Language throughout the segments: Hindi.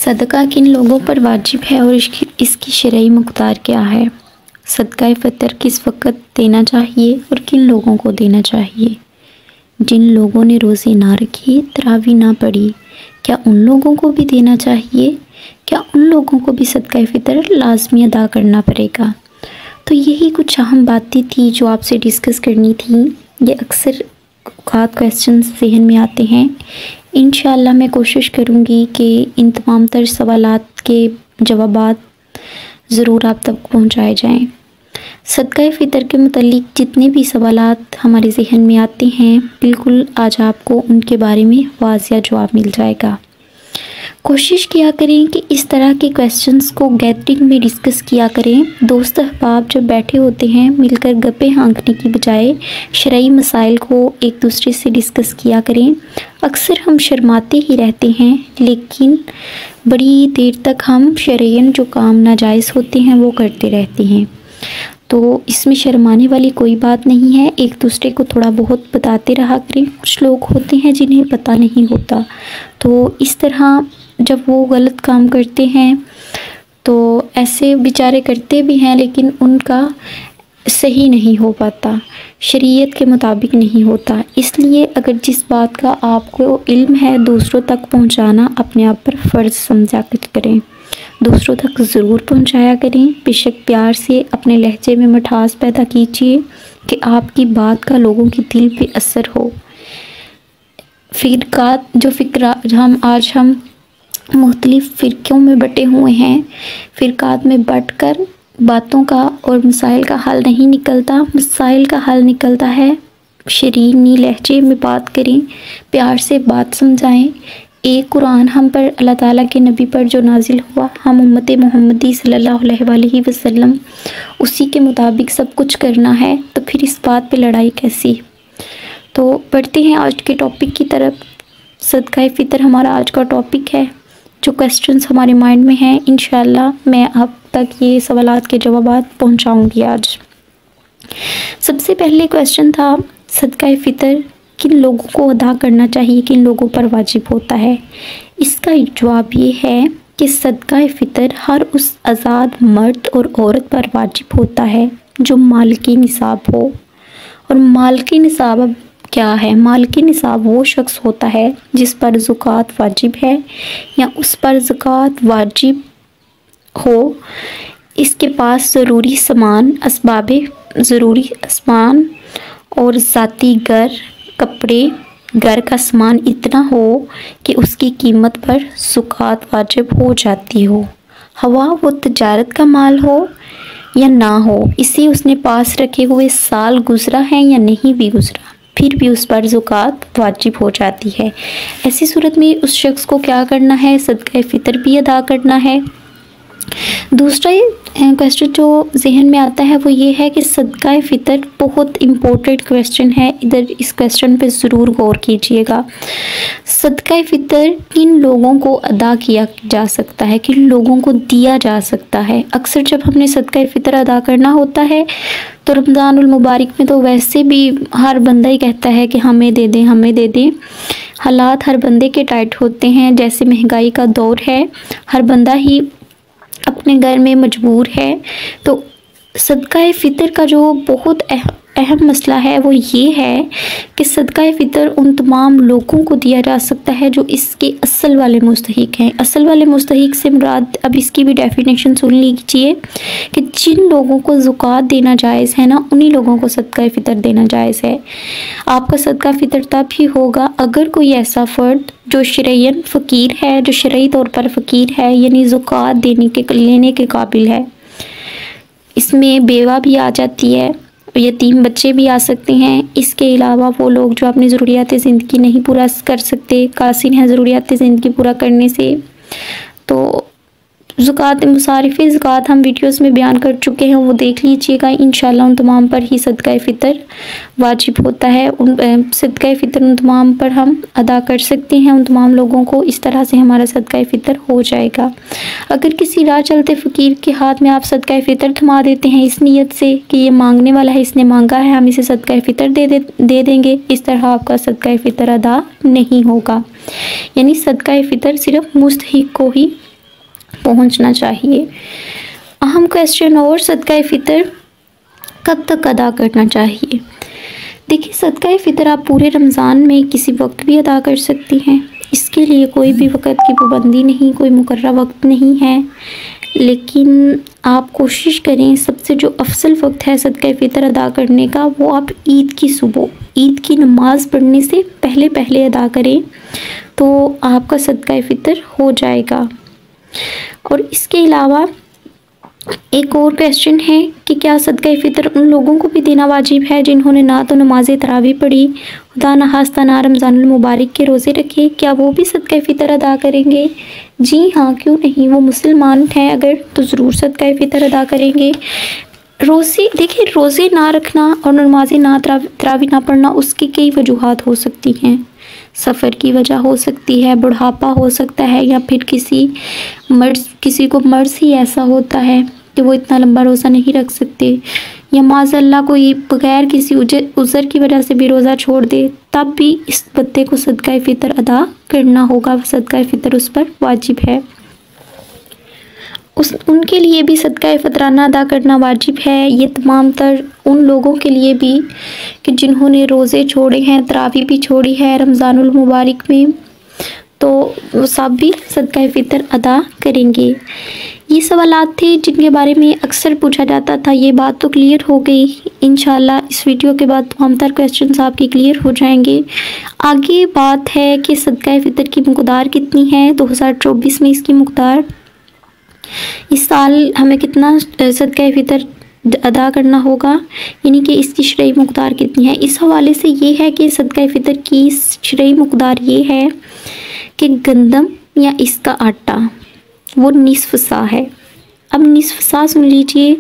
सदका किन लोगों पर वाजिब है और इसकी शरई मक़दार क्या है। सदका फ़ितर किस वक़्त देना चाहिए और किन लोगों को देना चाहिए। जिन लोगों ने रोज़े ना रखी, तरावी ना पढ़ी, क्या उन लोगों को भी देना चाहिए। क्या उन लोगों को भी सदका फ़ितर लाजमी अदा करना पड़ेगा। तो यही कुछ अहम बातें थी जो आपसे डिस्कस करनी थी। ये अक्सर क्वेश्चन जहन में आते हैं। इंशाअल्लाह मैं कोशिश करूँगी कि इन तमाम तर सवालात के जवाबात ज़रूर आप तक पहुँचाए जाएँ। सदका फ़ितर के मुतालिक जितने भी सवालात हमारे जहन में आते हैं, बिल्कुल आज आपको उनके बारे में वाज़िया जवाब मिल जाएगा। कोशिश किया करें कि इस तरह के क्वेश्चंस को गैदरिंग में डिस्कस किया करें। दोस्त अहबाब जब बैठे होते हैं, मिलकर गप्पे हाँकने की बजाय शरई मसाइल को एक दूसरे से डिस्कस किया करें। अक्सर हम शर्माते ही रहते हैं, लेकिन बड़ी देर तक हम शरयन जो काम नाजायज़ होते हैं वो करते रहते हैं। तो इसमें शर्माने वाली कोई बात नहीं है। एक दूसरे को थोड़ा बहुत बताते रहा करें। कुछ लोग होते हैं जिन्हें पता नहीं होता, तो इस तरह जब वो गलत काम करते हैं तो ऐसे बेचारे करते भी हैं, लेकिन उनका सही नहीं हो पाता, शरीयत के मुताबिक नहीं होता। इसलिए अगर जिस बात का आपको इल्म है, दूसरों तक पहुंचाना अपने आप पर फ़र्ज़ समझा कर करें। दूसरों तक ज़रूर पहुंचाया करें। बेशक प्यार से अपने लहजे में मिठास पैदा कीजिए कि आपकी बात का लोगों के दिल पे असर हो। फ़िरक़ात जो फ़िक्रा हम मुख्तलिफ़ फ़िरक़ों में बटे हुए हैं, फ़िरक़ात में बँटकर बातों का और मसाइल का हल नहीं निकलता। मसाइल का हल निकलता है शरीनी लहजे में बात करें, प्यार से बात समझाएं। एक कुरान हम पर अल्लाह ताला के नबी पर जो नाजिल हुआ, हम उम्मत मोहम्मदी सल्लल्लाहु अलैहि वसल्लम उसी के मुताबिक सब कुछ करना है, तो फिर इस बात पे लड़ाई कैसी। तो बढ़ते हैं आज के टॉपिक की तरफ। सदका फ़ितर हमारा आज का टॉपिक है। जो क्वेश्चंस हमारे माइंड में हैं, इंशाअल्लाह मैं आप तक ये सवालात के जवाबात पहुंचाऊंगी आज। सबसे पहले क्वेश्चन था, सदका फ़ितर किन लोगों को अदा करना चाहिए, किन लोगों पर वाजिब होता है। इसका एक जवाब ये है कि सदका फ़ितर हर उस आज़ाद मर्द और औरत पर वाजिब होता है जो मालिकी निसाब हो। और मालिकी निसाब क्या है। मालिकी निसाब वो शख्स होता है जिस पर ज़कात वाजिब है या उस पर ज़कात वाजिब हो, इसके पास ज़रूरी सामान, असबाबे ज़रूरी सामान और ज़ाती कपड़े, घर का सामान इतना हो कि उसकी कीमत पर ज़कात वाजिब हो जाती हो। हवा वो तजारत का माल हो या ना हो, इसे उसने पास रखे हुए साल गुज़रा है या नहीं भी गुज़रा, फिर भी उस पर ज़कात वाजिब हो जाती है। ऐसी सूरत में उस शख्स को क्या करना है, सदका फ़ितर भी अदा करना है। दूसरा क्वेश्चन जो जहन में आता है वो ये है कि सदका फ़ितर बहुत इम्पोर्टेंट क्वेश्चन है। इधर इस क्वेश्चन पे ज़रूर गौर कीजिएगा। सदका फ़ितर किन लोगों को अदा किया जा सकता है, किन लोगों को दिया जा सकता है। अक्सर जब हमने सदका फ़ितर अदा करना होता है तो रमज़ानुल मुबारक में तो वैसे भी हर बंदा ही कहता है कि हमें दे दें, हमें दे दें। हालात हर बंदे के टाइट होते हैं, जैसे महंगाई का दौर है, हर बंदा ही अपने घर में मजबूर है। तो सदका फ़ितर का जो बहुत अहम मसला है वो ये है कि सदका फ़ितर उन तमाम लोगों को दिया जा सकता है जो इसके असल वाले मुस्तहिक हैं। असल वाले मुस्तहिक से मुराद, अब इसकी भी डेफिनेशन सुन लीजिए कि जिन लोगों को ज़कात देना जायज़ है ना, उन्हीं लोगों को सदका फ़ितर देना जायज़ है। आपका सदका फ़ितर तब ही होगा अगर कोई ऐसा फ़र्द जो शरयन फ़कीर है, जो शरई तौर पर फ़कीर है, यानी ज़कात लेने के काबिल है। इसमें बेवा भी आ जाती है, यतीम बच्चे भी आ सकते हैं। इसके अलावा वो लोग जो अपनी ज़रूरियात ज़िंदगी नहीं पूरा कर सकते, कासिर हैं ज़रूरियात ज़िंदगी पूरा करने से। तो ज़कात, मुसारिफ़े ज़कात हम वीडियोस में बयान कर चुके हैं, वो देख लीजिएगा। इंशाअल्लाह उन तमाम पर ही सदका फ़ितर वाजिब होता है। उन सदका फ़ितर उन तमाम पर हम अदा कर सकते हैं, उन तमाम लोगों को। इस तरह से हमारा सदका फ़ितर हो जाएगा। अगर किसी राह चलते फ़कीर के हाथ में आप सदका फ़ितर थमा देते हैं इस नीयत से कि ये मांगने वाला है, इसने मांगा है, हम इसे सदका फ़ितर दे देंगे, इस तरह आपका सदका फ़ितर अदा नहीं होगा। यानी सदका फ़ितर सिर्फ मुस्तहिक को ही पहुंचना चाहिए। अहम क्वेश्चन और सदका फ़ितर कब तक अदा करना चाहिए। देखिए, सदका फ़ितर आप पूरे रमज़ान में किसी वक्त भी अदा कर सकती हैं। इसके लिए कोई भी वक़्त की पाबंदी नहीं, कोई मुकर्रर वक्त नहीं है, लेकिन आप कोशिश करें सबसे जो अफसल वक्त है सदका फ़ितर अदा करने का, वो आप ईद की सुबह, ईद की नमाज़ पढ़ने से पहले पहले अदा करें, तो आपका सदका फ़ितर हो जाएगा। और इसके अलावा एक और क्वेश्चन है कि क्या सदका फ़ितर उन लोगों को भी देना वाजिब है जिन्होंने ना तो नमाज तरावी पढ़ी, खुदा न खास्ता ना रमज़ानुल मुबारक के रोज़े रखे, क्या वो भी सदका फ़ितर अदा करेंगे? जी हाँ, क्यों नहीं, वो मुसलमान हैं अगर तो ज़रूर सदका फ़ितर अदा करेंगे। रोज़े, देखिए, रोज़े ना रखना और नमाज ना तरावी ना पढ़ना, उसकी कई वजूहात हो सकती हैं। सफ़र की वजह हो सकती है, बुढ़ापा हो सकता है, या फिर किसी को मर्ज़ ही ऐसा होता है कि वो इतना लंबा रोज़ा नहीं रख सकते, या माज़अल्लाह कोई बग़ैर किसी उज़र की वजह से भी रोज़ा छोड़ दे, तब भी इस बंदे को सदका फ़ितर अदा करना होगा। सदका फ़ितर उस पर वाजिब है। उनके लिए भी सदका फ़ितराना अदा करना वाजिब है। ये तमाम तर उन लोगों के लिए भी कि जिन्होंने रोज़े छोड़े हैं, तरावी भी छोड़ी है रमज़ानुल मुबारक में, तो वो सब भी सदका फ़ितर अदा करेंगे। ये सवालात थे जिनके बारे में अक्सर पूछा जाता था। ये बात तो क्लियर हो गई। इंशाल्लाह इस वीडियो के बाद तमाम तर क्वेश्चंस आपके क्लियर हो जाएंगे। आगे बात है कि सदका फ़ितर की मकदार कितनी है। 2024 में इसकी मकदार, इस साल हमें कितना सदका फ़ितर अदा करना होगा, यानी कि इसकी शरई मकदार कितनी है। इस हवाले से ये है कि सदका फ़ितर की शरई मकदार ये है कि गंदम या इसका आटा वो निस्फ़ सा है। अब निस्फ़ सा सुन लीजिए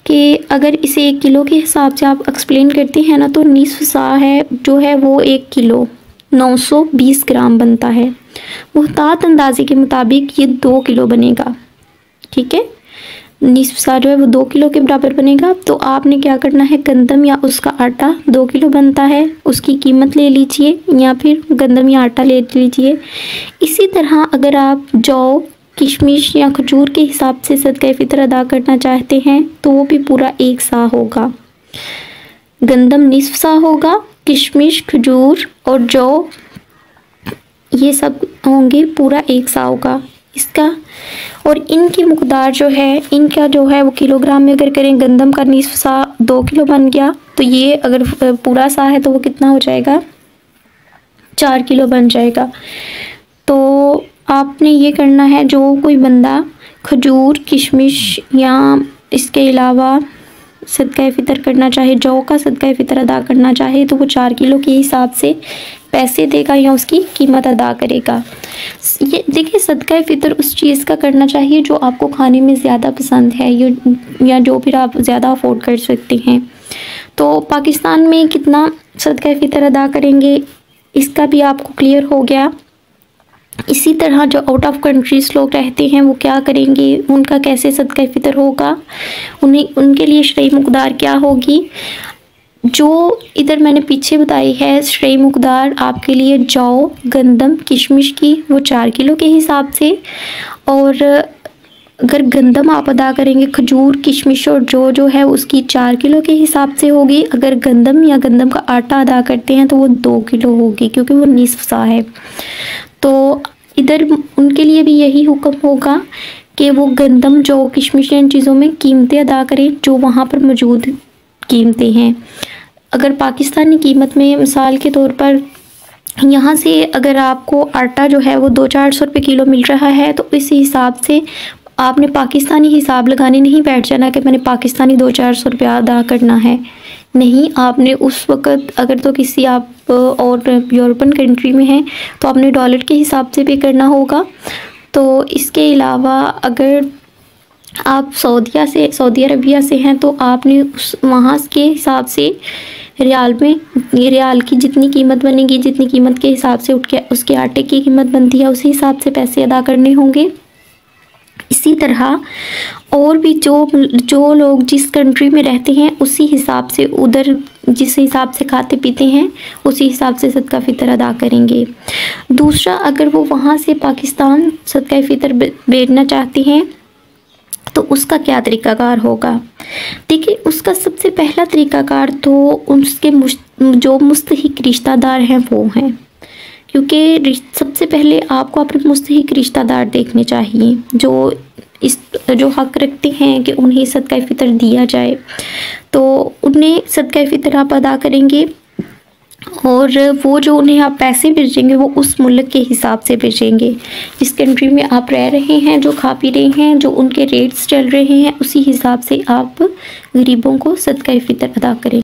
कि अगर इसे 1 किलो के हिसाब से आप एक्सप्लेन करते हैं ना, तो निस्फ़ सा है जो है वो 1 किलो 920 ग्राम बनता है। मुहतात अंदाजे के मुताबिक ये 2 किलो बनेगा। ठीक है, निस्फ़ सा जो है वो 2 किलो के बराबर बनेगा। तो आपने क्या करना है, गंदम या उसका आटा 2 किलो बनता है, उसकी कीमत ले लीजिए, या फिर गंदम या आटा ले लीजिए। इसी तरह अगर आप जौ, किशमिश या खजूर के हिसाब से सदका फ़ितर अदा करना चाहते हैं, तो वो भी पूरा 1 सा होगा। गंदम निस्फ़ सा होगा, किशमिश, खजूर और जौ ये सब होंगे पूरा 1 सा होगा इसका। और इनकी मकदार जो है, इनका जो है वो किलोग्राम में अगर करें, गंदम का निस्फ़ सा 2 किलो बन गया, तो ये अगर पूरा सा है तो वो कितना हो जाएगा, 4 किलो बन जाएगा। तो आपने ये करना है, जो कोई बंदा खजूर, किशमिश या इसके अलावा सदका फ़ितर करना चाहे, जौ का सदका फ़ितर अदा करना चाहे, तो वो 4 किलो के हिसाब से पैसे देगा या उसकी कीमत अदा करेगा। ये देखिए, सदका फ़ितर उस चीज़ का करना चाहिए जो आपको खाने में ज़्यादा पसंद है, या जो फिर आप ज़्यादा अफोर्ड कर सकते हैं। तो पाकिस्तान में कितना सदका फ़ितर अदा करेंगे, इसका भी आपको क्लियर हो गया। इसी तरह जो आउट ऑफ कंट्रीज़ लोग रहते हैं वो क्या करेंगे, उनका कैसे सदका फ़ितर होगा, उनके लिए शरई मकदार क्या होगी। जो इधर मैंने पीछे बताई है शरई मकदार आपके लिए जौ, गंदम, किशमिश की, वो 4 किलो के हिसाब से, और अगर गंदम आप अदा करेंगे, खजूर, किशमिश और जो है उसकी 4 किलो के हिसाब से होगी। अगर गंदम या गंदम का आटा अदा करते हैं तो वो 2 किलो होगी, क्योंकि वो निस्फ़ सा है। तो इधर उनके लिए भी यही हुक्म होगा कि वो गंदम, जौ, किशमिश इन चीज़ों में कीमतें अदा करें जो वहाँ पर मौजूद कीमतें हैं। अगर पाकिस्तानी कीमत में मिसाल के तौर पर यहाँ से अगर आपको आटा जो है वो 200-400 रुपये किलो मिल रहा है, तो इस हिसाब से आपने पाकिस्तानी हिसाब लगाने नहीं बैठ जाना कि मैंने पाकिस्तानी 200-400 रुपया अदा करना है। नहीं, आपने उस वक़्त अगर तो किसी आप और यूरोपियन कंट्री में हैं तो आपने डॉलर के हिसाब से पे करना होगा। तो इसके अलावा अगर आप सऊदी अरबिया से हैं तो आपने वहाँ के हिसाब से रियाल में, ये रियाल की जितनी कीमत बनेगी, जितनी कीमत के हिसाब से उसके आटे की कीमत बनती है, उसी हिसाब से पैसे अदा करने होंगे। इसी तरह और भी जो लोग जिस कंट्री में रहते हैं उसी हिसाब से उधर जिस हिसाब से खाते पीते हैं उसी हिसाब से सदका फ़ितर अदा करेंगे। दूसरा, अगर वो वहाँ से पाकिस्तान सदका फ़ितर भेजना चाहते हैं तो उसका क्या तरीक़ाकार होगा। देखिए, उसका सबसे पहला तरीक़ाकार तो उसके जो मुस्तहिक रिश्तेदार हैं वो हैं, क्योंकि सबसे पहले आपको अपने मुस्तहिक रिश्तेदार देखने चाहिए जो हक़ रखते हैं कि उन्हें सदका फ़ितर दिया जाए, तो उन्हें सदका फ़ितर आप अदा करेंगे और वो जो उन्हें आप पैसे भेजेंगे वो उस मुल्क के हिसाब से भेजेंगे जिस कंट्री में आप रह रहे हैं, जो खा पी रहे हैं, जो उनके रेट्स चल रहे हैं, उसी हिसाब से आप गरीबों को सदका फ़ितर अदा करें।